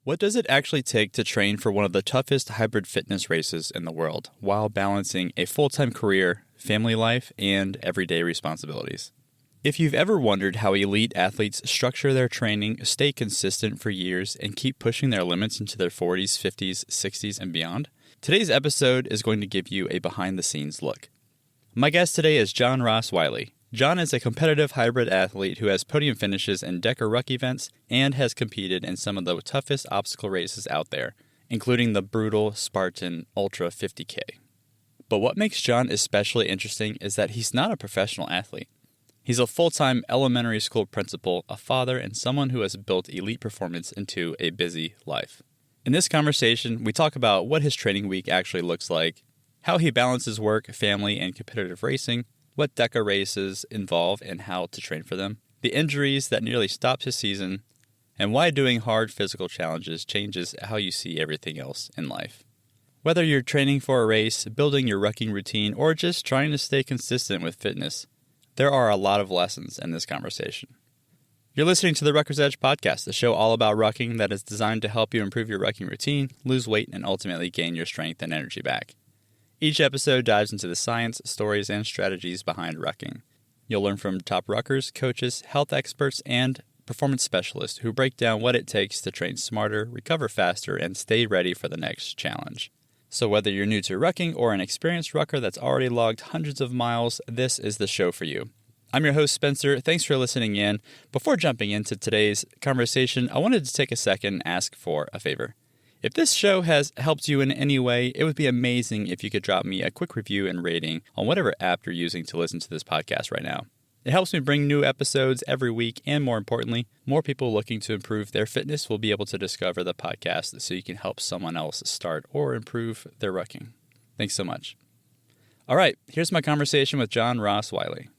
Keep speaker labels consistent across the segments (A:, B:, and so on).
A: What does it actually take to train for one of the toughest hybrid fitness races in the world while balancing a full-time career, family life, and everyday responsibilities? If you've ever wondered how elite athletes structure their training, stay consistent for years, and keep pushing their limits into their 40s, 50s, 60s, and beyond, today's episode is going to give you a behind-the-scenes look. My guest today is Jon Ross-Wiley. Jon is a competitive hybrid athlete who has podium finishes in DEKA Ruck events and has competed in some of the toughest obstacle races out there, including the brutal Spartan Ultra 50K. But what makes Jon especially interesting is that he's not a professional athlete. He's a full-time elementary school principal, a father, and someone who has built elite performance into a busy life. In this conversation, we talk about what his training week actually looks like, how he balances work, family, and competitive racing, what DEKA races involve and how to train for them, the injuries that nearly stopped his season, and why doing hard physical challenges changes how you see everything else in life. Whether you're training for a race, building your rucking routine, or just trying to stay consistent with fitness, there are a lot of lessons in this conversation. You're listening to the Rucker's Edge podcast, the show all about rucking that is designed to help you improve your rucking routine, lose weight, and ultimately gain your strength and energy back. Each episode dives into the science, stories, and strategies behind rucking. You'll learn from top ruckers, coaches, health experts, and performance specialists who break down what it takes to train smarter, recover faster, and stay ready for the next challenge. So whether you're new to rucking or an experienced rucker that's already logged hundreds of miles, this is the show for you. I'm your host, Spencer. Thanks for listening in. Before jumping into today's conversation, I wanted to take a second and ask for a favor. If this show has helped you in any way, it would be amazing if you could drop me a quick review and rating on whatever app you're using to listen to this podcast right now. It helps me bring new episodes every week, and more importantly, more people looking to improve their fitness will be able to discover the podcast so you can help someone else start or improve their rucking. Thanks so much. All right, here's my conversation with Jon Ross-Wiley.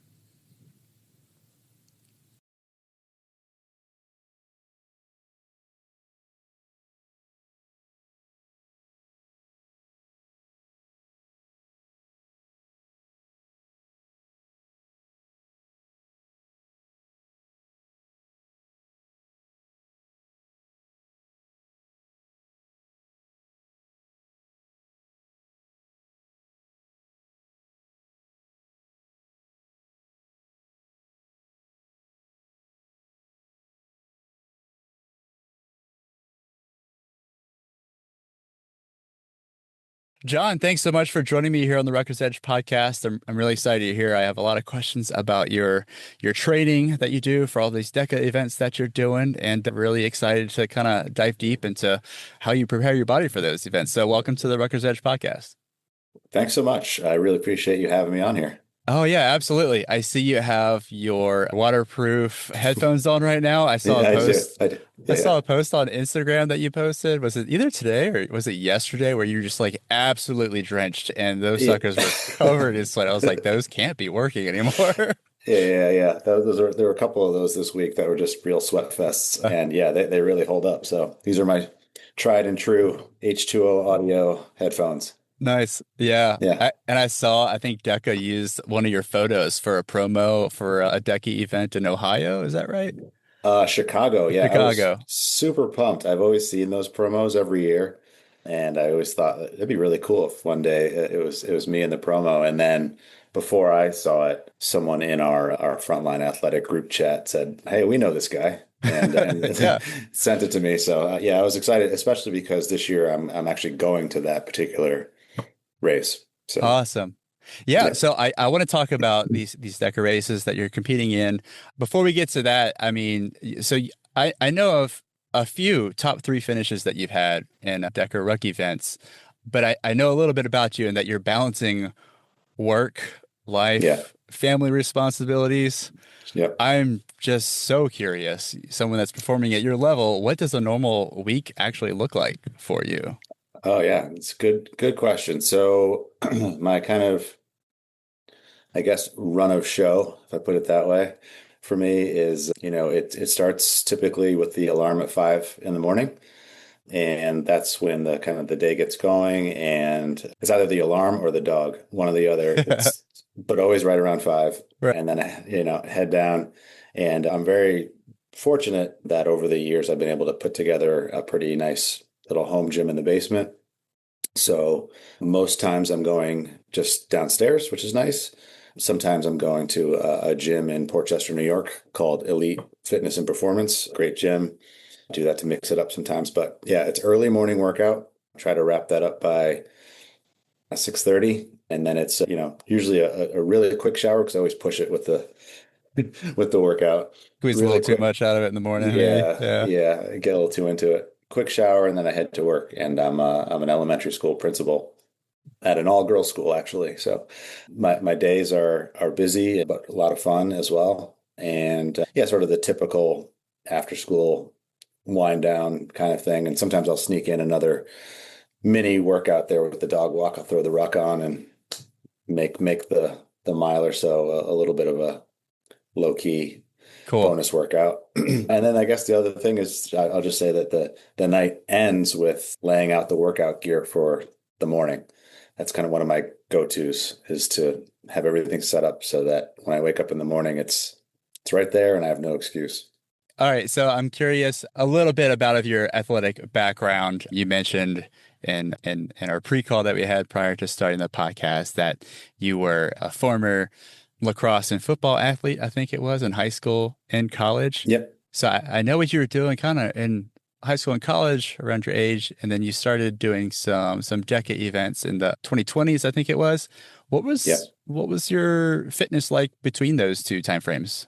A: Jon, thanks so much for joining me here on the Rucker's Edge podcast. I'm really excited to hear. I have a lot of questions about your training that you do for all these DEKA events that you're doing, and really excited to kind of dive deep into how you prepare your body for those events. So welcome to the Rucker's Edge podcast.
B: Thanks so much. I really appreciate you having me on here.
A: Oh, yeah, absolutely. I see you have your waterproof headphones on right now. I saw a post. I saw a post on Instagram that you posted. Was it either today or was it yesterday where you were just like absolutely drenched and those suckers were covered in sweat? I was like, those can't be working anymore.
B: Yeah. There were a couple of those this week that were just real sweat fests. And yeah, they really hold up. So these are my tried and true H2O audio headphones.
A: Nice. Yeah.
B: Yeah.
A: I think DEKA used one of your photos for a promo for a DEKA event in Ohio. Is that right?
B: Chicago. Yeah.
A: Chicago.
B: I was super pumped. I've always seen those promos every year. And I always thought it'd be really cool if one day it was me in the promo. And then before I saw it, someone in our Frontline Athletic group chat said, "Hey, we know this guy." And
A: yeah.
B: Sent it to me. So yeah, I was excited, especially because this year I'm actually going to that particular race. So
A: awesome. Yeah. So I want to talk about these DEKA races that you're competing in. Before we get to that, I mean, so I know of a few top 3 finishes that you've had in DEKA Ruck events, but I know a little bit about you and that you're balancing work, life, family responsibilities.
B: Yep.
A: I'm just so curious, someone that's performing at your level, what does a normal week actually look like for you?
B: Oh yeah, it's a good question. So my kind of, I guess, run of show, if I put it that way, for me is, it starts typically with the alarm at 5 in the morning. And that's when the kind of the day gets going, and it's either the alarm or the dog, one or the other. But always right around 5.
A: Right.
B: And then, head down. And I'm very fortunate that over the years I've been able to put together a pretty nice little home gym in the basement. So most times I'm going just downstairs, which is nice. Sometimes I'm going to a gym in Portchester, New York called Elite Fitness and Performance. Great gym. Do that to mix it up sometimes. But yeah, it's early morning workout. Try to wrap that up by 6:30. And then it's, usually a really quick shower because I always push it with the with the workout.
A: Squeeze a
B: Really
A: little too
B: quick.
A: much out of it in the morning, maybe.
B: Yeah,
A: Yeah.
B: yeah. I get a little too into it. Quick shower, and then I head to work. And I'm an elementary school principal at an all-girls school, actually. So my days are busy, but a lot of fun as well. And yeah, sort of the typical after school wind down kind of thing. And sometimes I'll sneak in another mini workout there with the dog walk. I'll throw the ruck on and make the mile or so a little bit of a low key
A: Cool.
B: bonus workout. And then I guess the other thing is I'll just say that the night ends with laying out the workout gear for the morning. That's kind of one of my go-tos, is to have everything set up so that when I wake up in the morning, it's right there and I have no excuse.
A: All right. So I'm curious a little bit about your athletic background. You mentioned in our pre-call that we had prior to starting the podcast that you were a former lacrosse and football athlete, I think it was, in high school and college.
B: Yep.
A: So I know what you were doing kind of in high school and college around your age, and then you started doing some DEKA events in the 2020s, I think it was.
B: Yep.
A: What was your fitness like between those two timeframes?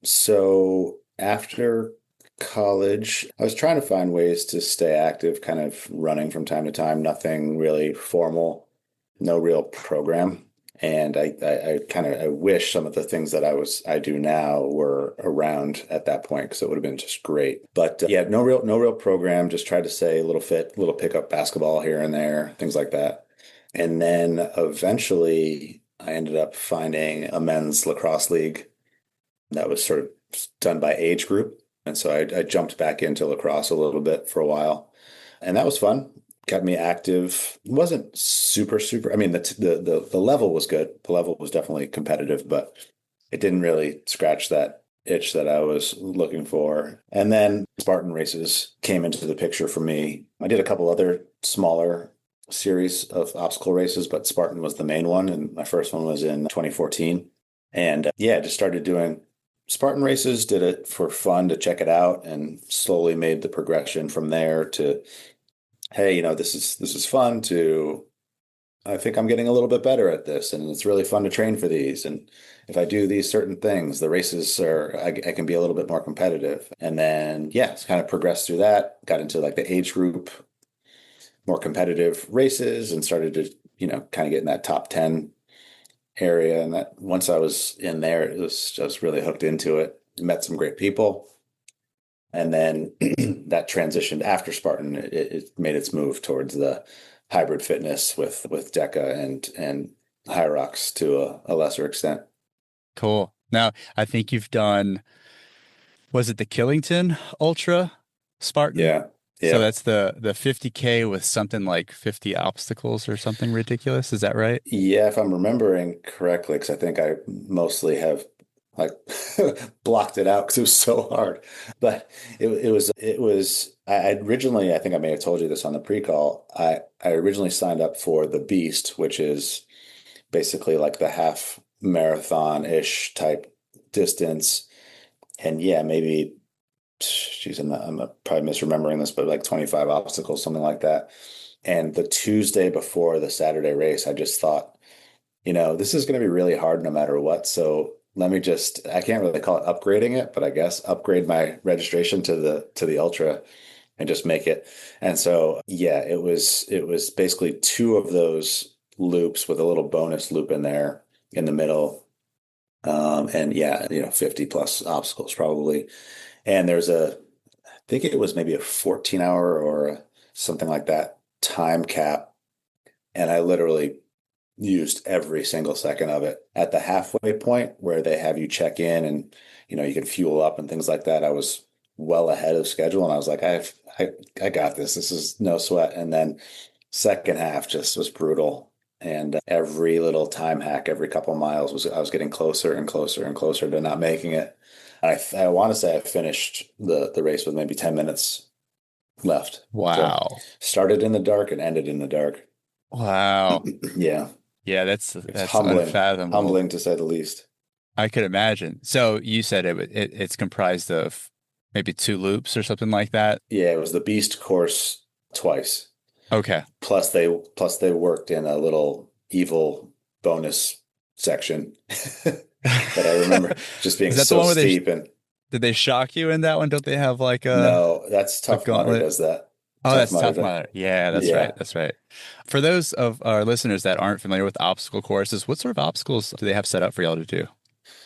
B: So after college, I was trying to find ways to stay active, kind of running from time to time, nothing really formal, no real program. And I wish some of the things that I do now were around at that point, because it would have been just great. But yeah, no real program. Just tried to stay a little fit, little pick up basketball here and there, things like that. And then eventually I ended up finding a men's lacrosse league that was sort of done by age group. And so I jumped back into lacrosse a little bit for a while, and that was fun. Kept me active. It wasn't super. I mean, the level was good. The level was definitely competitive, but it didn't really scratch that itch that I was looking for. And then Spartan races came into the picture for me. I did a couple other smaller series of obstacle races, but Spartan was the main one. And my first one was in 2014. And yeah, just started doing Spartan races, did it for fun to check it out, and slowly made the progression from there to, hey, this is fun, to I think I'm getting a little bit better at this, and it's really fun to train for these. And if I do these certain things, the races I can be a little bit more competitive. And then, yeah, it's kind of progressed through that, got into like the age group, more competitive races, and started to, kind of get in that top 10 area. And that once I was in there, it was just really hooked into it. Met some great people. And then that transitioned after Spartan. It made its move towards the hybrid fitness with DEKA and high rocks to a lesser extent.
A: Cool. Now, I think you've done, was it the Killington Ultra Spartan?
B: Yeah.
A: So
B: Yeah.
A: that's the 50K with something like 50 obstacles or something ridiculous. Is that right?
B: Yeah, if I'm remembering correctly, because I think I mostly have like blocked it out because it was so hard. But it was I originally, I think I may have told you this on the pre-call. I originally signed up for the Beast, which is basically like the half marathon-ish type distance. And yeah, maybe, geez, I'm probably misremembering this, but like 25 obstacles, something like that. And the Tuesday before the Saturday race, I just thought, this is going to be really hard no matter what. So let me I can't really call it upgrading it, but I guess upgrade my registration to the Ultra and just make it. And so, yeah, it was basically two of those loops with a little bonus loop in there in the middle. And yeah, 50 plus obstacles probably. And I think it was maybe a 14-hour or something like that time cap. And I literally used every single second of it. At the halfway point where they have you check in and, you can fuel up and things like that, I was well ahead of schedule. And I was like, I got this. This is no sweat. And then second half just was brutal. And every little time hack, every couple miles I was getting closer and closer and closer to not making it. I want to say I finished the race with maybe 10 minutes left. So
A: Wow.
B: started in the dark and ended in the dark.
A: Wow.
B: Yeah.
A: Yeah,
B: It's
A: that's
B: humbling,
A: unfathomable.
B: humbling to say the least.
A: I could imagine. So you said it's comprised of maybe two loops or something like that.
B: Yeah, it was the Beast course twice.
A: Okay.
B: Plus they worked in a little evil bonus section that I remember just being
A: Is that the
B: so
A: one where
B: steep. And
A: did they shock you in that one? Don't they have like
B: no, that's
A: a
B: Tough Mudder
A: gauntlet?
B: does that.
A: Oh,
B: Tough
A: that's
B: Mudder.
A: Tough Mudder. Yeah, that's right.
B: Yeah.
A: That's right. For those of our listeners that aren't familiar with obstacle courses, what sort of obstacles do they have set up for y'all to do?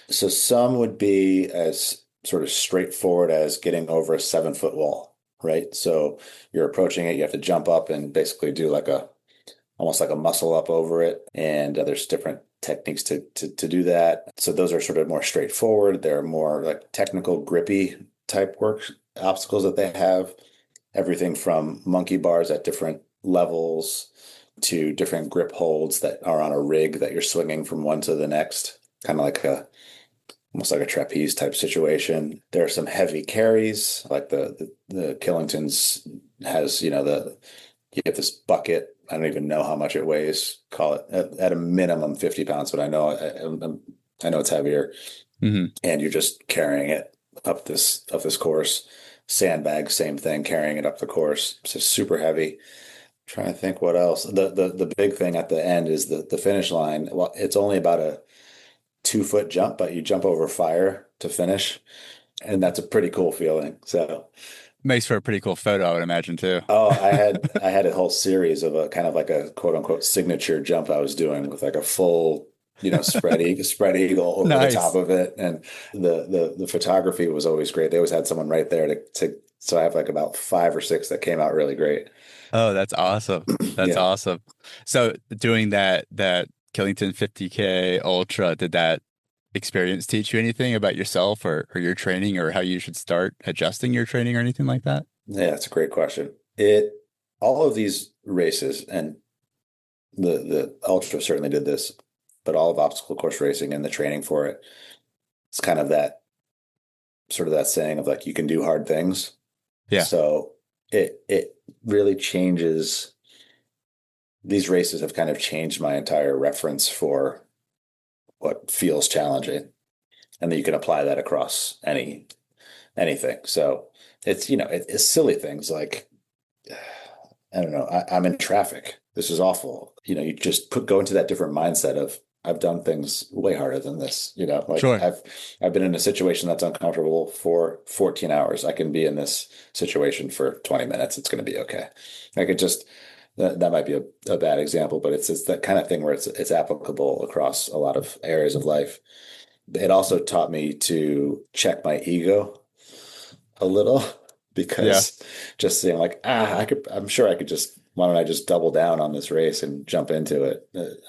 B: So some would be as sort of straightforward as getting over a 7 foot wall, right? So you're approaching it, you have to jump up and basically do like a almost like a muscle up over it. And there's different techniques to do that. So those are sort of more straightforward. They're more like technical, grippy type work obstacles that they have. Everything from monkey bars at different levels to different grip holds that are on a rig that you're swinging from one to the next, kind of like a almost like a trapeze type situation. There are some heavy carries, like the Killingtons has, you get this bucket. I don't even know how much it weighs. Call it at a minimum 50 pounds, but I know it's heavier.
A: Hmm.
B: And you're just carrying it up this course. Sandbag, same thing, carrying it up the course. It's just super heavy. Trying to think what else. The big thing at the end is the finish line. Well, it's only about a 2 foot jump, but you jump over fire to finish, and that's a pretty cool feeling. So,
A: Makes for a pretty cool photo, I would imagine too.
B: oh, I had a whole series of a kind of like a quote unquote signature jump I was doing with like a full, spread eagle over the top
A: Nice.
B: of it, and the photography was always great. They always had someone right there to so I have like about 5 or 6 that came out really great.
A: Oh, that's awesome. That's
B: Yeah.
A: awesome. So doing that Killington 50K Ultra, did that experience teach you anything about yourself or your training or how you should start adjusting your training or anything like that?
B: Yeah, that's a great question. It all of these races and the ultra certainly did this, but all of obstacle course racing and the training for it, it's kind of that sort of that saying of like you can do hard things.
A: Yeah.
B: So it really changes. These races have kind of changed my entire reference for what feels challenging, and then you can apply that across anything. So it's silly things like I don't know. I'm in traffic. This is awful. You just go into that different mindset of I've done things way harder than this. Like
A: Sure.
B: I've been in a situation that's uncomfortable for 14 hours. I can be in this situation for 20 minutes. It's going to be okay. I could just that might be a bad example, but it's that kind of thing where it's applicable across a lot of areas of life. It also taught me to check my ego a little
A: Yeah.
B: because just seeing like I'm sure I could just why don't I just double down on this race and jump into it.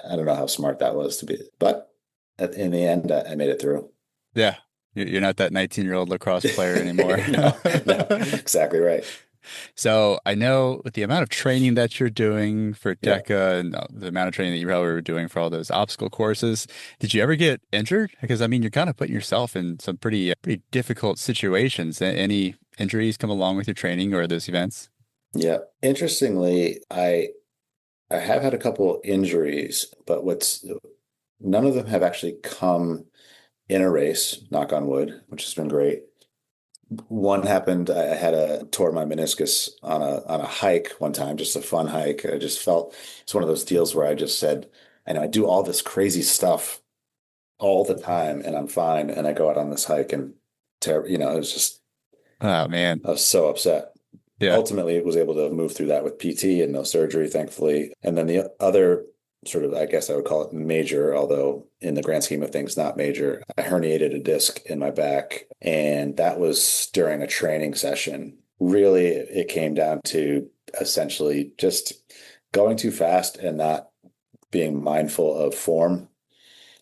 B: I don't know how smart that was to be, but in the end I made it through.
A: Yeah. You're not that 19-year-old lacrosse player anymore.
B: No, no, exactly right.
A: So I know with the amount of training that you're doing for
B: Yeah.
A: DEKA and the amount of training that you probably were doing for all those obstacle courses, did you ever get injured? Because I mean, you're kind of putting yourself in some pretty difficult situations. Any injuries come along with your training or those events?
B: Yeah. Interestingly, I have had a couple injuries, but what's none of them have actually come in a race, knock on wood, which has been great. One happened, I had a tore my meniscus on a hike one time, just a fun hike. I just felt it's one of those deals where I just said, I know I do all this crazy stuff all the time and I'm fine. And I go out on this hike and it was just
A: Oh man.
B: I was so upset.
A: Yeah.
B: Ultimately, was able to move through that with PT and no surgery, thankfully. And then the other sort of, I guess I would call it major, although in the grand scheme of things, not major. I herniated a disc in my back, and that was during a training session. Really, it came down to essentially just going too fast and not being mindful of form.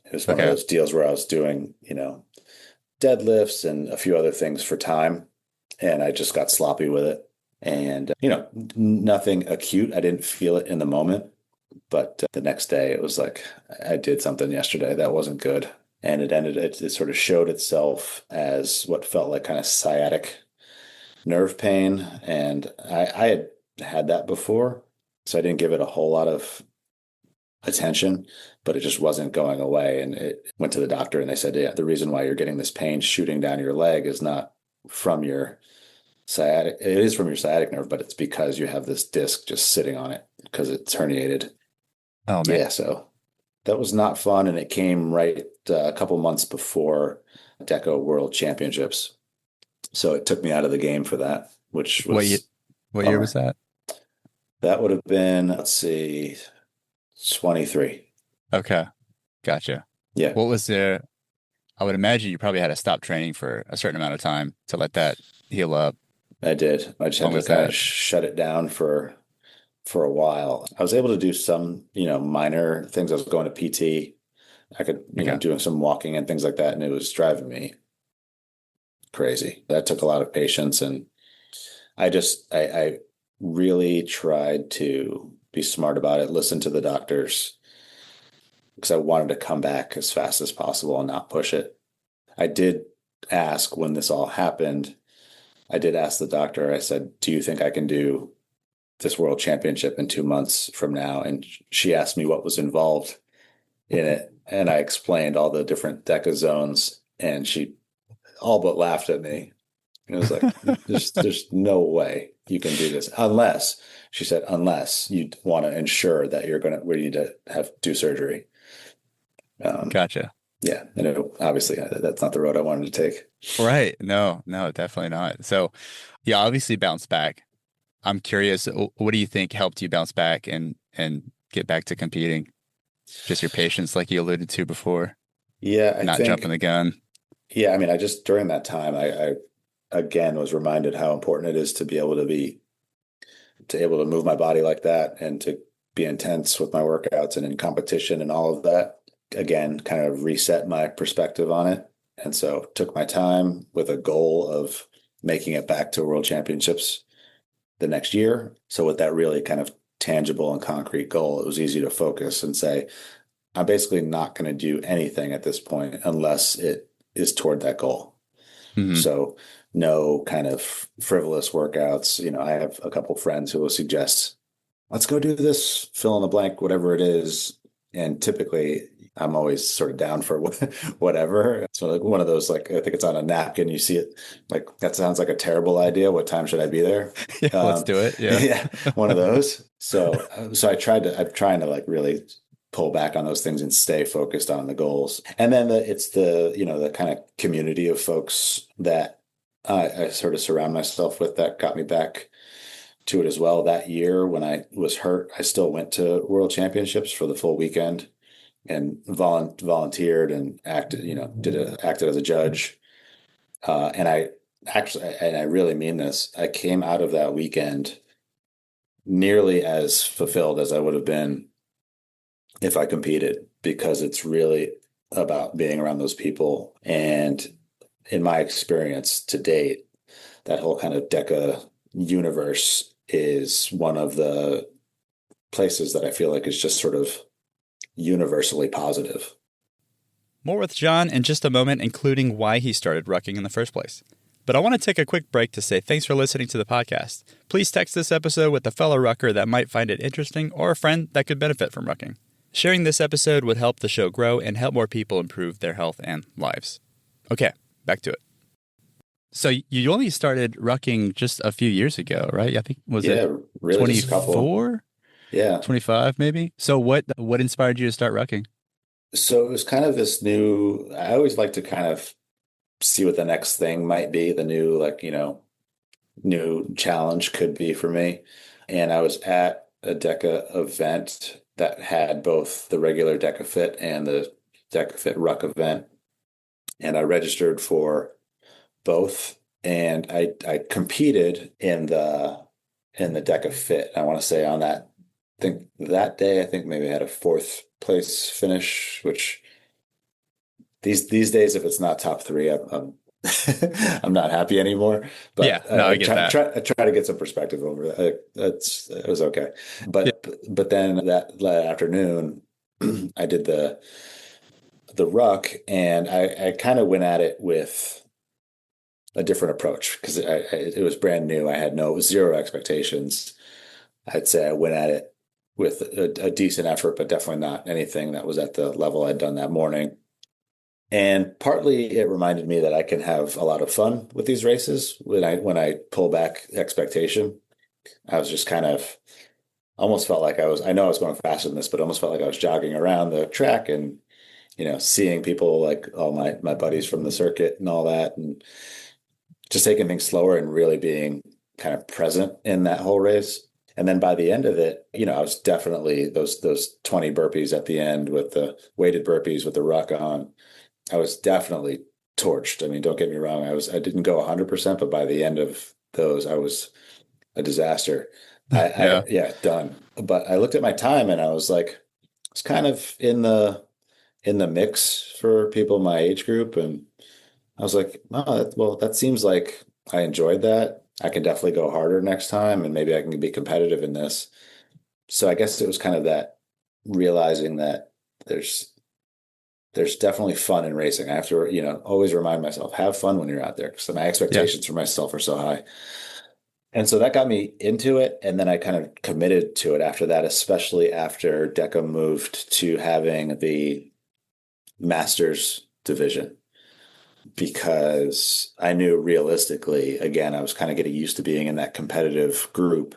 B: It was one of
A: Okay.
B: those deals where I was doing, deadlifts and a few other things for time, and I just got sloppy with it. And, nothing acute. I didn't feel it in the moment. But the next day, it was like I did something yesterday that wasn't good. and it sort of showed itself as what felt like kind of sciatic nerve pain. And I had that before, so I didn't give it a whole lot of attention, but it just wasn't going away. And it went to the doctor, and they said, yeah, the reason why you're getting this pain shooting down your leg is not from your sciatic. It is from your sciatic nerve, but it's because you have this disc just sitting on it because it's herniated.
A: Oh man.
B: Yeah, so that was not fun, and it came right a couple months before DEKA World Championships. So it took me out of the game for that, which was
A: what year was that?
B: That would have been, let's see, 23.
A: Okay. Gotcha.
B: Yeah,
A: What was there? I would imagine you probably had to stop training for a certain amount of time to let that heal up.
B: I did. I just
A: How
B: had
A: long
B: to
A: was
B: kind of
A: that?
B: shut it down for a while. I was able to do some, minor things. I was going to PT. I could,
A: Okay.
B: doing some walking and things like that, and it was driving me crazy. That took a lot of patience, and I really tried to be smart about it, listen to the doctors, because I wanted to come back as fast as possible and not push it. I did ask when this all happened, I did ask the doctor, I said, do you think I can do this world championship in 2 months from now? And she asked me what was involved in it. And I explained all the different DEKA zones, and she all but laughed at me. And it was like, there's no way you can do this unless, she said, unless you want to ensure that we need to do surgery.
A: Gotcha.
B: Yeah. And obviously that's not the road I wanted to take.
A: Right. No, definitely not. So, yeah, obviously bounce back. I'm curious, what do you think helped you bounce back and get back to competing? Just your patience, like you alluded to before,
B: Yeah, I
A: not
B: think,
A: jumping the gun.
B: yeah, I mean, I just, during that time, I again was reminded how important it is to be able to move my body like that and to be intense with my workouts and in competition and all of that. Again, kind of reset my perspective on it. And so took my time with a goal of making it back to World Championships the next year. So with that really kind of tangible and concrete goal, it was easy to focus and say, I'm basically not going to do anything at this point unless it is toward that goal.
A: Hmm.
B: So no kind of frivolous workouts. I have a couple friends who will suggest, let's go do this, fill in the blank, whatever it is. And typically I'm always sort of down for whatever. So like one of those, like, I think it's on a napkin. You see it, like, that sounds like a terrible idea. What time should I be there?
A: Yeah, let's do it. Yeah.
B: Yeah, one of those. So I'm trying to like really pull back on those things and stay focused on the goals. And then it's the kind of community of folks that I sort of surround myself with that got me back to it as well. That year when I was hurt, I still went to World Championships for the full weekend and volunteered and acted as a judge. And I really mean this, I came out of that weekend nearly as fulfilled as I would have been if I competed, because it's really about being around those people. And in my experience to date, that whole kind of DEKA universe is one of the places that I feel like is just sort of universally positive.
A: More with Jon in just a moment, including why he started rucking in the first place. But I want to take a quick break to say thanks for listening to the podcast. Please text this episode with a fellow rucker that might find it interesting or a friend that could benefit from rucking. Sharing this episode would help the show grow and help more people improve their health and lives. Okay, back to it. So you only started rucking just a few years ago, right? I think, was it
B: really just a couple.
A: 24?
B: Yeah.
A: 25 maybe? So what inspired you to start rucking?
B: So it was kind of this new, I always like to kind of see what the next thing might be, the new, like, new challenge could be for me. And I was at a DEKA event that had both the regular DEKA Fit and the DEKA Fit Ruck event. And I registered for both. And I competed in the DEKA Fit. I want to say on that, I think that day, I think maybe I had a 4th place finish, which these days, if it's not top 3, I'm I'm not happy anymore. But
A: Yeah, no, I get that.
B: I try to get some perspective over that. It was okay. But
A: Yeah.
B: then that afternoon, I did the ruck, and I kind of went at it with a different approach because it was brand new. I had zero expectations. I'd say I went at it with a decent effort, but definitely not anything that was at the level I'd done that morning. And partly it reminded me that I can have a lot of fun with these races when I pull back expectation. I was just kind of almost felt like I know I was going faster than this, but almost felt like I was jogging around the track and, seeing people like all my buddies from the circuit and all that, and just taking things slower and really being kind of present in that whole race. And then by the end of it, I was definitely those 20 burpees at the end with the weighted burpees with the ruck on. I was definitely torched. I mean, don't get me wrong. I didn't go 100%, but by the end of those, I was a disaster. Yeah, done. But I looked at my time and I was like, it's kind of in the mix for people my age group. And I was like, oh, that seems like I enjoyed that. I can definitely go harder next time and maybe I can be competitive in this. So I guess it was kind of that realizing that there's definitely fun in racing. I have to, always remind myself, have fun when you're out there because my expectations for myself are so high. And so that got me into it. And then I kind of committed to it after that, especially after DEKA moved to having the Masters division, because I knew realistically, again, I was kind of getting used to being in that competitive group.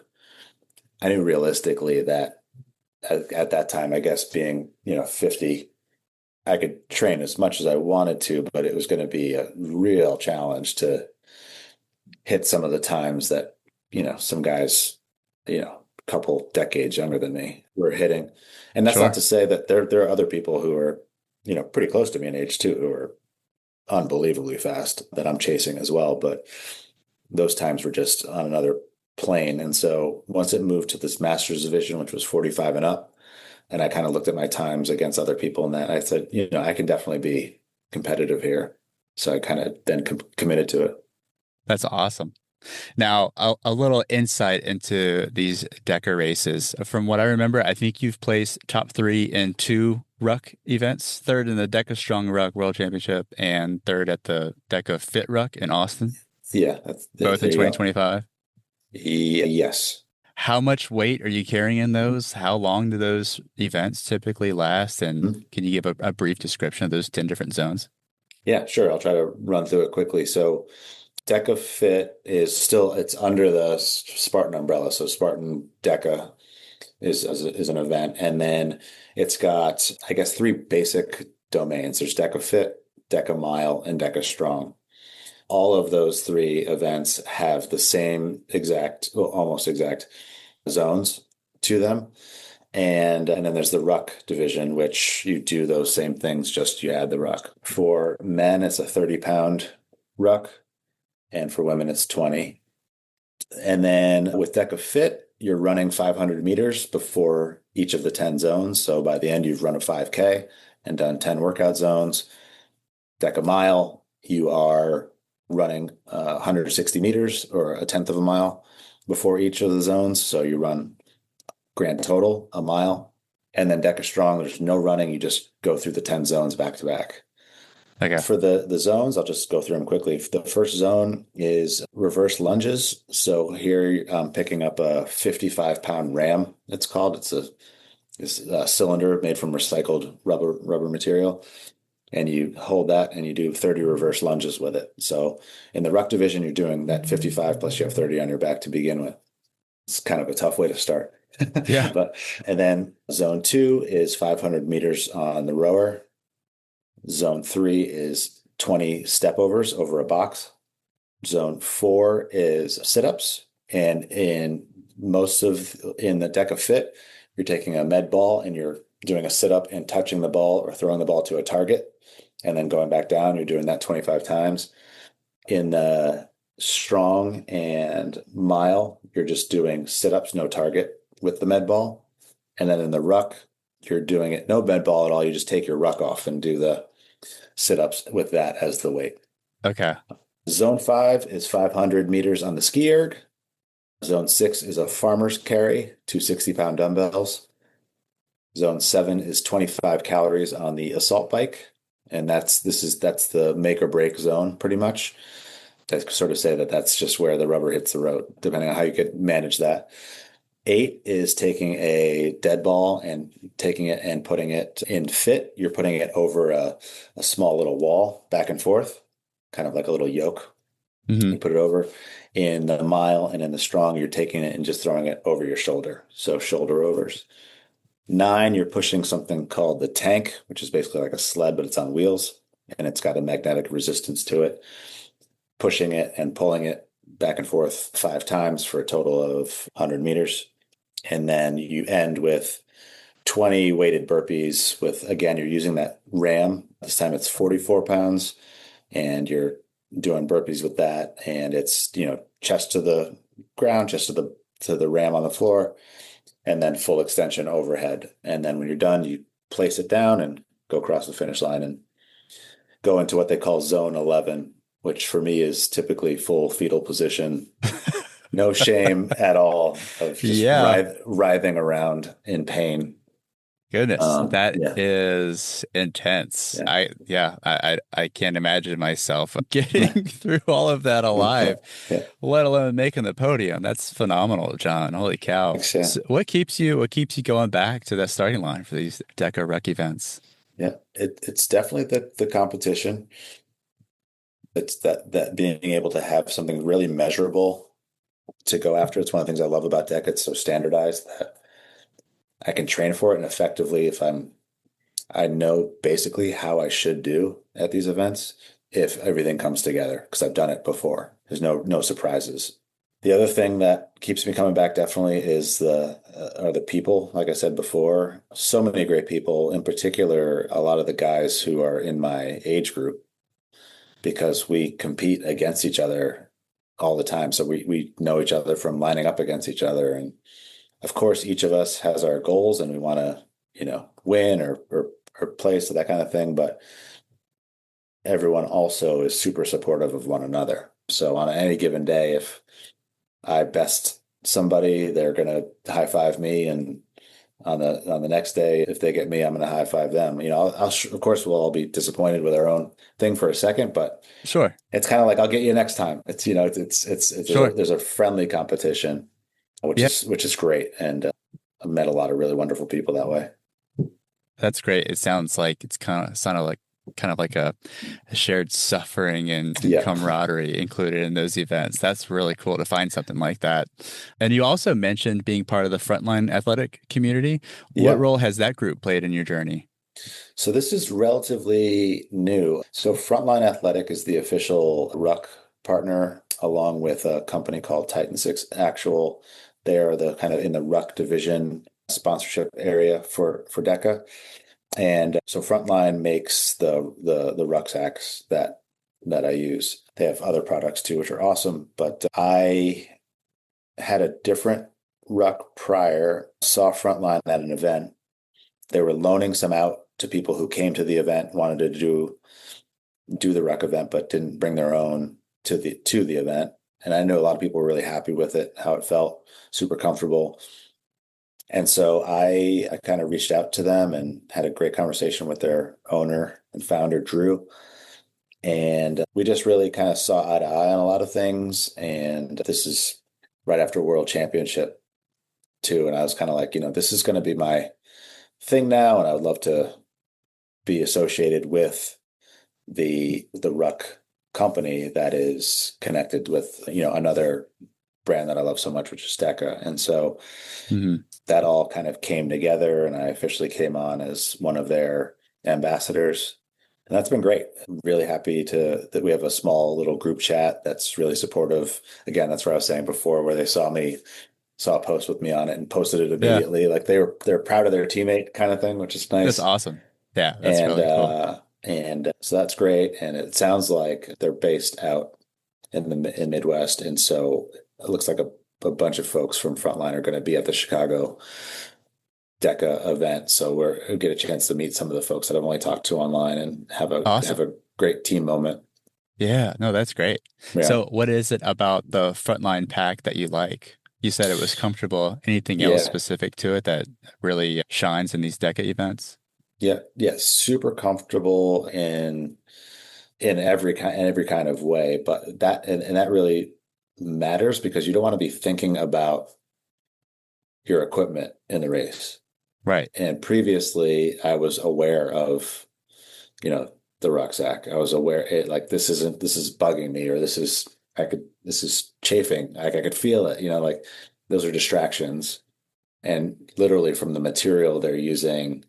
B: I knew realistically that at that time, I guess being, 50, I could train as much as I wanted to, but it was going to be a real challenge to hit some of the times that, some guys, a couple decades younger than me were hitting. And that's
A: Sure.
B: not to say that there are other people who are, pretty close to me in age too, who are unbelievably fast that I'm chasing as well. But those times were just on another plane. And so once it moved to this Masters division, which was 45 and up, and I kind of looked at my times against other people in that, I said, I can definitely be competitive here. So I kind of then committed to it.
A: That's awesome. Now, a little insight into these DEKA races. From what I remember, I think you've placed top 3 in 2 ruck events, third in the DEKA Strong Ruck World Championship and third at the DEKA Fit Ruck in Austin.
B: Yeah.
A: Both in 2025.
B: Yes.
A: How much weight are you carrying in those? How long do those events typically last? And can you give a brief description of those 10 different zones?
B: Yeah, sure. I'll try to run through it quickly. So DEKA Fit is still, it's under the Spartan umbrella. So Spartan DEKA is an event. And then it's got, I guess, 3 basic domains. There's DEKA Fit, DEKA Mile, and DEKA Strong. All of those 3 events have the same almost exact zones to them. And then there's the ruck division, which you do those same things, just you add the ruck. For men, it's a 30-pound ruck. And for women, it's 20. And then with DEKA Fit, you're running 500 meters before each of the 10 zones. So by the end, you've run a 5K and done 10 workout zones. DEKA Mile, you are running 160 meters or a tenth of a mile before each of the zones. So you run grand total a mile. And then DEKA Strong, there's no running. You just go through the 10 zones back to back.
A: Okay.
B: For the zones, I'll just go through them quickly. The first zone is reverse lunges. So here I'm picking up a 55-pound ram, it's called. It's a cylinder made from recycled rubber material. And you hold that and you do 30 reverse lunges with it. So in the ruck division, you're doing that 55 plus you have 30 on your back to begin with. It's kind of a tough way to start.
A: Yeah.
B: And then zone 2 is 500 meters on the rower. Zone 3 is 20 step overs over a box. Zone 4 is sit-ups. And in the DEKA Fit, you're taking a med ball and you're doing a sit-up and touching the ball or throwing the ball to a target and then going back down. You're doing that 25 times. In the strong and mile, you're just doing sit-ups, no target with the med ball. And then in the ruck, you're doing it no med ball at all. You just take your ruck off and do the sit-ups with that as the weight.
A: Okay.
B: Zone 5 is 500 meters on the ski erg. Zone 6 is a farmer's carry, 260-pound dumbbells. Zone 7 is 25 calories on the assault bike. And that's the make or break zone pretty much. I sort of say that that's just where the rubber hits the road, depending on how you could manage that. 8 is taking a dead ball and taking it and putting it in fit. You're putting it over a small little wall back and forth, kind of like a little yoke.
A: Mm-hmm.
B: You put it over. In the mile and in the strong, you're taking it and just throwing it over your shoulder. So shoulder overs. 9, you're pushing something called the tank, which is basically like a sled, but it's on wheels and it's got a magnetic resistance to it. Pushing it and pulling it back and forth 5 times for a total of 100 meters. And then you end with 20 weighted burpees with, again, you're using that RAM. This time it's 44 pounds and you're doing burpees with that. And it's, chest to the ground, chest to the RAM on the floor, and then full extension overhead. And then when you're done, you place it down and go across the finish line and go into what they call zone 11, which for me is typically full fetal position. No shame at all of just
A: Yeah.
B: writhing around in pain.
A: Goodness, that
B: Yeah,
A: is intense.
B: yeah,
A: I can't imagine myself getting through all of that
B: yeah,
A: alive,
B: yeah.
A: let alone making the podium. That's phenomenal, John. Holy cow.
B: Thanks, yeah.
A: So what keeps you going back to that starting line for these DEKA Ruck events?
B: Yeah. It's definitely the competition. It's that being able to have something really measurable to go after. It's one of the things I love about DEKA. It's so standardized that I can train for it, and effectively, I know basically how I should do at these events if everything comes together because I've done it before. There's no surprises. The other thing that keeps me coming back definitely is are the people. Like I said before, so many great people. In particular, a lot of the guys who are in my age group, because we compete against each other all the time. So we know each other from lining up against each other, and of course, each of us has our goals, and we want to win or place, that kind of thing. But everyone also is super supportive of one another. So on any given day, if I best somebody, they're going to high five me, and on the next day, if they get me, I'm going to high five them. Of course, we'll all be disappointed with our own thing for a second, but
A: Sure.
B: it's kind of like, I'll get you next time. It's
A: Sure.
B: there's a friendly competition,
A: Yeah,
B: which is great, and I've met a lot of really wonderful people that way.
A: that's great. It sounds like it's kind of like a shared suffering and
B: Yeah,
A: camaraderie included in those events. That's really cool to find something like that. And you also mentioned being part of the frontline athletic community. What
B: yeah.
A: role has that group played in your journey?
B: So this is relatively new. So Frontline Athletic is the official Ruck partner, along with a company called Titan 6 Actual. They are the kind of in the Ruck division sponsorship area for DEKA. And so Frontline makes the rucksacks that I use. They have other products too, which are awesome. But I had a different ruck prior, saw Frontline at an event. They were loaning some out to people who came to the event, wanted to do the ruck event, but didn't bring their own to the event. And I know a lot of people were really happy with it, how it felt, super comfortable. And so I kind of reached out to them and had a great conversation with their owner and founder, Drew. And we just really kind of saw eye to eye on a lot of things. And this is right after World Championship too. And I was kind of like, this is going to be my thing now. And I would love to be associated with the Ruck company that is connected with, another brand that I love so much, which is DEKA. And so that all kind of came together, and I officially came on as one of their ambassadors. And that's been great. I'm really happy that we have a small little group chat that's really supportive. Again, that's what I was saying before, where they saw a post with me on it and posted it
A: Yeah,
B: immediately. Like they're proud of their teammate kind of thing, which is
A: that's
B: nice.
A: awesome. Yeah, that's
B: And
A: really cool.
B: so that's great. And it sounds like they're based out in Midwest, and so it looks like a bunch of folks from Frontline are going to be at the Chicago DEKA event. So we'll get a chance to meet some of the folks that I've only talked to online and have
A: Awesome.
B: a great team moment.
A: Yeah, no, that's great.
B: Yeah.
A: So what is it about the frontline pack that you like? You said it was comfortable. Anything else
B: Yeah.
A: specific to it that really shines in these DEKA events?
B: Yeah, yeah, super comfortable in every kind of way. But and that really matters because you don't want to be thinking about your equipment in the race.
A: Right.
B: And previously, I was aware of, the rucksack. I was aware like this is bugging me, or this is chafing. Like I could feel it, like those are distractions. And literally from the material they're using,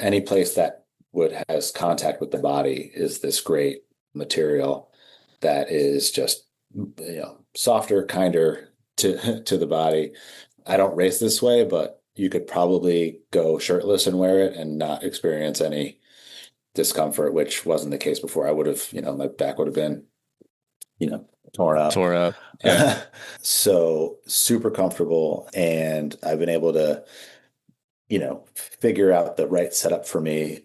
B: any place that would has contact with the body is this great material that is just, softer, kinder to the body. I don't race this way, but you could probably go shirtless and wear it and not experience any discomfort, which wasn't the case before. I would have, my back would have been, torn up.
A: Tore up. Yeah.
B: So super comfortable. And I've been able to, figure out the right setup for me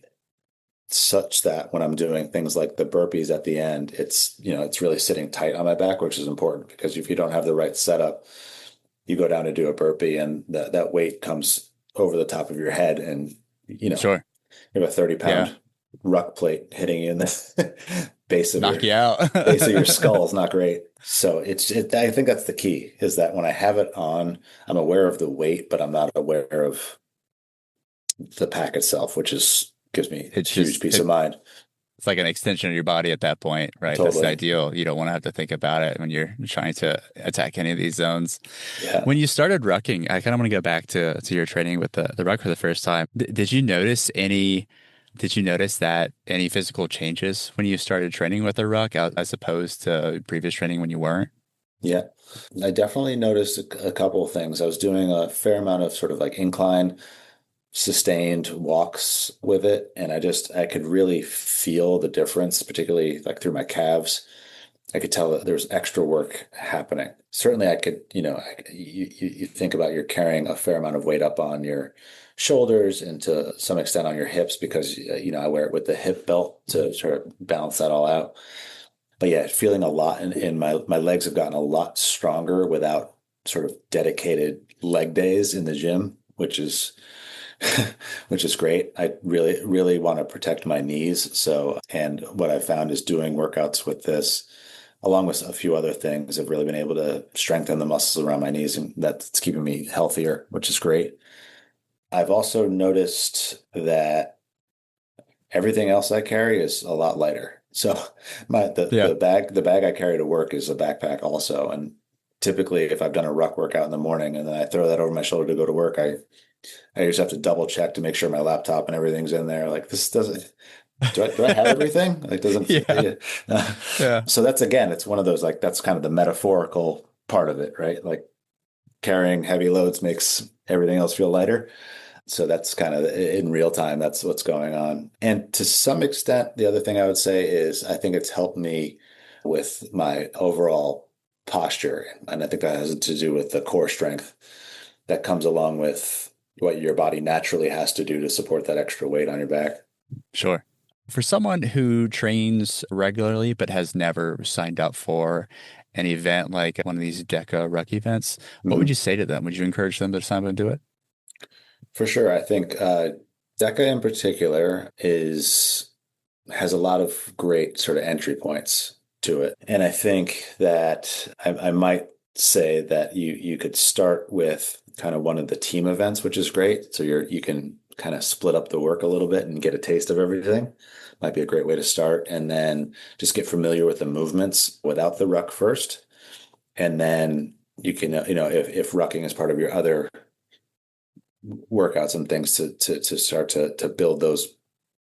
B: such that when I'm doing things like the burpees at the end, it's really sitting tight on my back, which is important because if you don't have the right setup, you go down to do a burpee and that weight comes over the top of your head and,
A: Sure.
B: you have a 30-pound ruck plate hitting you in the base of
A: Knock you out.
B: base of your skull is not great. So I think that's the key is that when I have it on, I'm aware of the weight, but I'm not aware of the pack itself, which gives me a huge peace of mind.
A: It's like an extension of your body at that point, right?
B: Totally.
A: That's the ideal. You don't want to have to think about it when you're trying to attack any of these zones.
B: Yeah.
A: When you started rucking, I kind of want to go back to your training with the ruck for the first time. Did you notice that any physical changes when you started training with the ruck as opposed to previous training when you weren't?
B: Yeah, I definitely noticed a couple of things. I was doing a fair amount of sort of like incline sustained walks with it, and I could really feel the difference, particularly like through my calves. I could tell that there was extra work happening. Certainly I could, you think about you're carrying a fair amount of weight up on your shoulders and to some extent on your hips because, I wear it with the hip belt to sort of balance that all out. But yeah, feeling a lot in my legs have gotten a lot stronger without sort of dedicated leg days in the gym, which is great. I really, really want to protect my knees. So, and what I found is doing workouts with this, along with a few other things, have really been able to strengthen the muscles around my knees, and that's keeping me healthier, which is great. I've also noticed that everything else I carry is a lot lighter. So the bag I carry to work is a backpack also. And typically if I've done a ruck workout in the morning and then I throw that over my shoulder to go to work, I just have to double check to make sure my laptop and everything's in there. Like this doesn't, do I have everything? Like doesn't,
A: Yeah.
B: So it's one of those, like, that's kind of the metaphorical part of it, right? Like carrying heavy loads makes everything else feel lighter. So that's kind of in real time, that's what's going on. And to some extent, the other thing I would say is I think it's helped me with my overall posture. And I think that has to do with the core strength that comes along with what your body naturally has to do to support that extra weight on your back.
A: Sure. For someone who trains regularly but has never signed up for an event like one of these DEKA Ruck events, what would you say to them? Would you encourage them to sign up and do it?
B: For sure. I think DEKA in particular has a lot of great sort of entry points to it. And I think that I might say that you could start with kind of one of the team events, which is great. So you can kind of split up the work a little bit and get a taste of everything. Might be a great way to start. And then just get familiar with the movements without the ruck first. And then you can, if rucking is part of your other workouts and things to start to build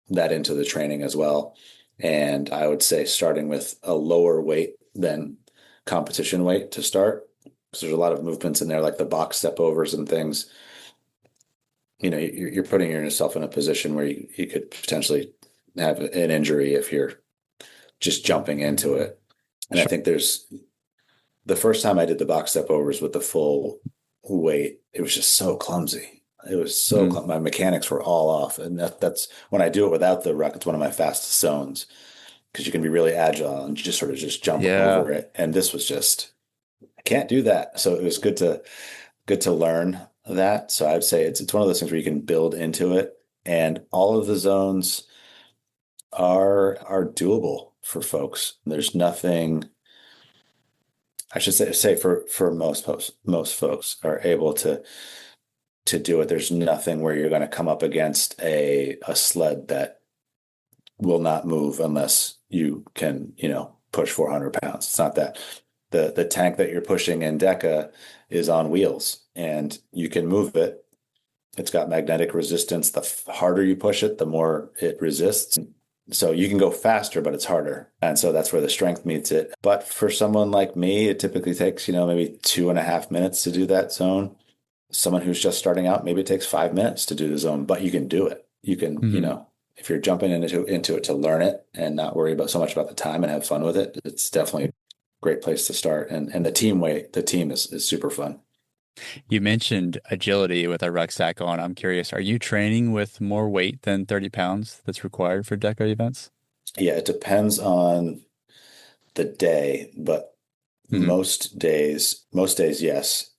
B: that into the training as well. And I would say starting with a lower weight than competition weight to start, because there's a lot of movements in there, like the box step overs and things. You're putting yourself in a position where you could potentially have an injury if you're just jumping into it. And I think the first time I did the box step overs with the full weight, it was just so clumsy. It was so my mechanics were all off, and that's when I do it without the ruck. It's one of my fastest zones because you can be really agile and just sort of just jump over it. And this was just I can't do that. So it was good to learn that. So I'd say it's one of those things where you can build into it And all of the zones are doable for folks. There's nothing, I should say for most folks are able to do it. There's nothing where you're going to come up against a sled that will not move unless you can, push 400 pounds. It's not that. The tank that you're pushing in DEKA is on wheels and you can move it. It's got magnetic resistance. The harder you push it, the more it resists. So you can go faster, but it's harder. And so that's where the strength meets it. But for someone like me, it typically takes, maybe 2.5 minutes to do that zone. Someone who's just starting out, maybe it takes 5 minutes to do the zone, but you can do it. You can, if you're jumping into it to learn it and not worry about so much about the time and have fun with it, it's definitely a great place to start. And the team is super fun.
A: You mentioned agility with a rucksack on. I'm curious, are you training with more weight than 30 pounds that's required for DEKA events?
B: Yeah, it depends on the day, but most days, yes.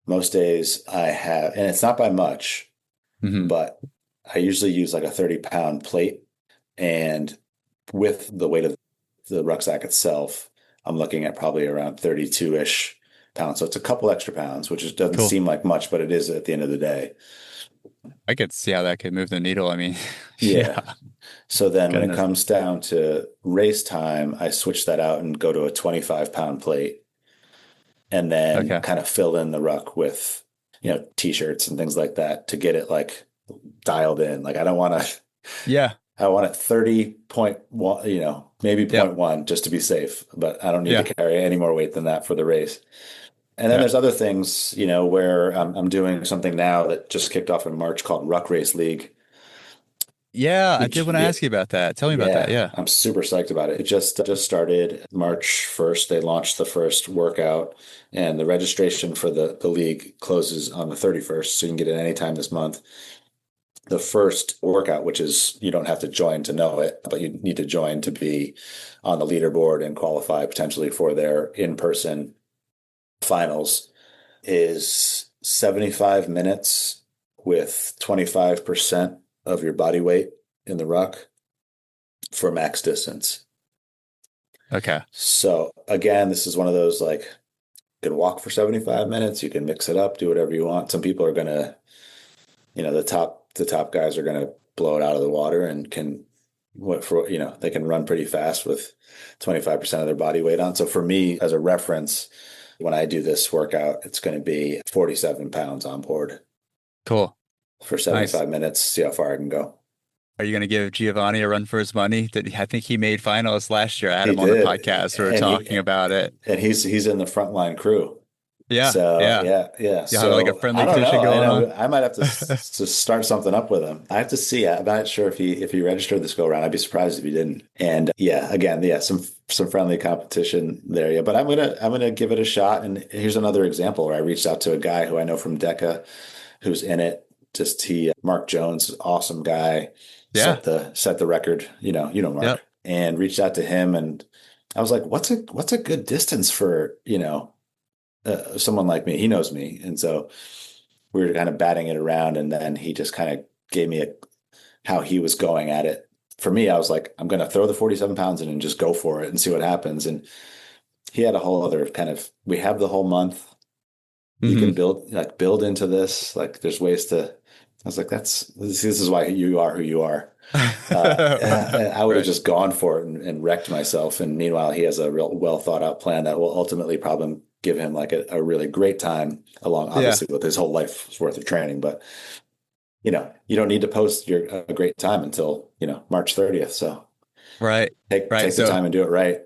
B: Most days I have, and it's not by much, but I usually use like a 30-pound plate. And with the weight of the rucksack itself, I'm looking at probably around 32-ish pounds. So it's a couple extra pounds, which doesn't seem like much, but it is at the end of the day.
A: I could see how that could move the needle. I mean,
B: yeah. So then
A: Goodness.
B: when it comes down to race time, I switch that out and go to a 25-pound plate and then kind of fill in the ruck with, t-shirts and things like that to get it like dialed in. Like I don't want to, I want it 30.1, maybe 0.1 just to be safe, but I don't need to carry any more weight than that for the race. And then there's other things, where I'm doing something now that just kicked off in March called Ruck Race League.
A: Yeah, I did want to ask you about that. Tell me about that. Yeah.
B: I'm super psyched about it. It just started March 1st. They launched the first workout and the registration for the league closes on the 31st. So you can get it anytime this month. The first workout, which is you don't have to join to know it, but you need to join to be on the leaderboard and qualify potentially for their in-person finals, is 75 minutes with 25% of your body weight in the ruck for max distance.
A: Okay.
B: So again, this is one of those like you can walk for 75 minutes, you can mix it up, do whatever you want. Some people are gonna, the top guys are gonna blow it out of the water and they can run pretty fast with 25% of their body weight on. So for me, as a reference, when I do this workout, it's going to be 47 pounds on board.
A: Cool.
B: For 75 minutes, see how far I can go.
A: Are you going to give Giovanni a run for his money? I think he made finals last year. I had him on the podcast. We were talking about it.
B: And he's in the frontline crew.
A: Yeah.
B: So yeah.
A: You have like a friendly competition going on.
B: I might have to start something up with him. I have to see. I'm not sure if he registered this go around. I'd be surprised if he didn't. And some friendly competition there. Yeah, but I'm gonna give it a shot. And here's another example where I reached out to a guy who I know from DEKA, who's in it. Mark Jones, awesome guy.
A: Yeah.
B: Set the record. You know Mark, and reached out to him, and I was like, what's a good distance for someone like me? He knows me, and so we were kind of batting it around, and then he just kind of gave me how he was going at it. For me, I was like, I'm going to throw the 47 pounds in and just go for it and see what happens. And he had a whole other we have the whole month. You can build into this. Like there's ways to. I was like, this is why you are who you are. I would have just gone for it and wrecked myself. And meanwhile, he has a real well thought out plan that will ultimately probably give him like a really great time along, obviously, with his whole life's worth of training. But, you don't need to post a great time until, March 30th. So take the time and do it right.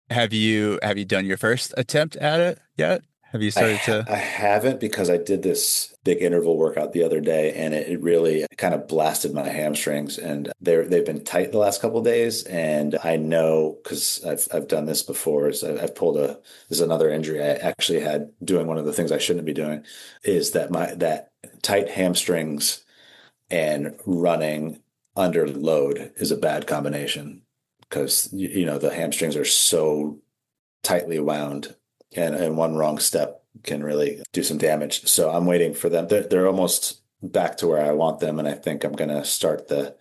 A: Have you done your first attempt at it yet? Have you started to?
B: I haven't, because I did this big interval workout the other day, and it really kind of blasted my hamstrings, and they've been tight the last couple of days. And I know, because I've done this before, is I've pulled this is another injury I actually had doing one of the things I shouldn't be doing, is that tight hamstrings and running under load is a bad combination, because the hamstrings are so tightly wound. And one wrong step can really do some damage. So I'm waiting for them. They're almost back to where I want them. And I think I'm going to start the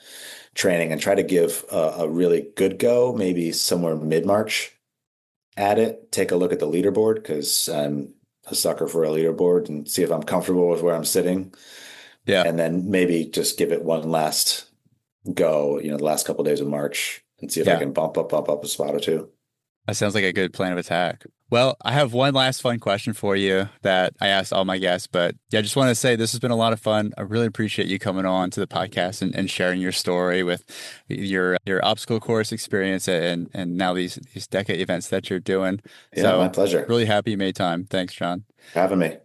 B: training and try to give a really good go, maybe somewhere mid-March at it. Take a look at the leaderboard because I'm a sucker for a leaderboard and see if I'm comfortable with where I'm sitting.
A: Yeah.
B: And then maybe just give it one last go, the last couple of days of March and see if I can bump up a spot or two.
A: That sounds like a good plan of attack. Well, I have one last fun question for you that I asked all my guests, but I just want to say this has been a lot of fun. I really appreciate you coming on to the podcast and sharing your story with your obstacle course experience and now these DEKA events that you're doing.
B: Yeah,
A: so
B: my pleasure.
A: Really happy you made time. Thanks, Jon.
B: For having me.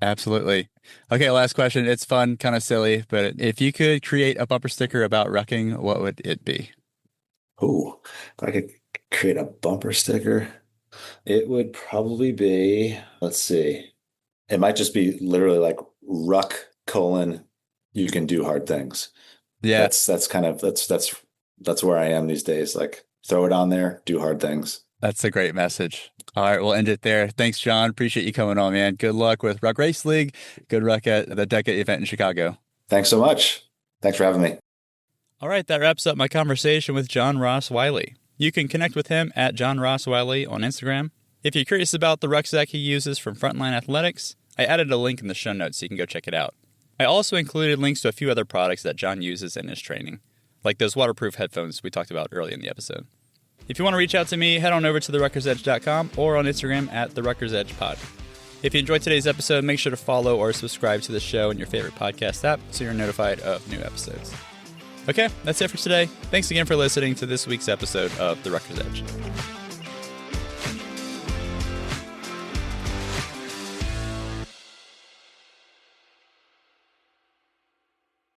A: Absolutely. Okay, last question. It's fun, kind of silly, but if you could create a bumper sticker about rucking, what would it be?
B: Ooh, if I could create a bumper sticker, it would probably be, let's see, it might just be literally like ruck : you can do hard things.
A: Yeah.
B: That's where I am these days. Like throw it on there, do hard things.
A: That's a great message. All right, we'll end it there. Thanks, Jon. Appreciate you coming on, man. Good luck with Ruck Race League. Good luck at the DEKA event in Chicago.
B: Thanks so much. Thanks for having me.
A: All right, that wraps up my conversation with Jon Ross-Wiley. You can connect with him at Jon Ross-Wiley on Instagram. If you're curious about the rucksack he uses from Frontline Athletics, I added a link in the show notes so you can go check it out. I also included links to a few other products that Jon uses in his training, like those waterproof headphones we talked about early in the episode. If you want to reach out to me, head on over to theruckersedge.com or on Instagram at theruckersedgepod. If you enjoyed today's episode, make sure to follow or subscribe to the show in your favorite podcast app so you're notified of new episodes. Okay, that's it for today. Thanks again for listening to this week's episode of The Rucker's Edge.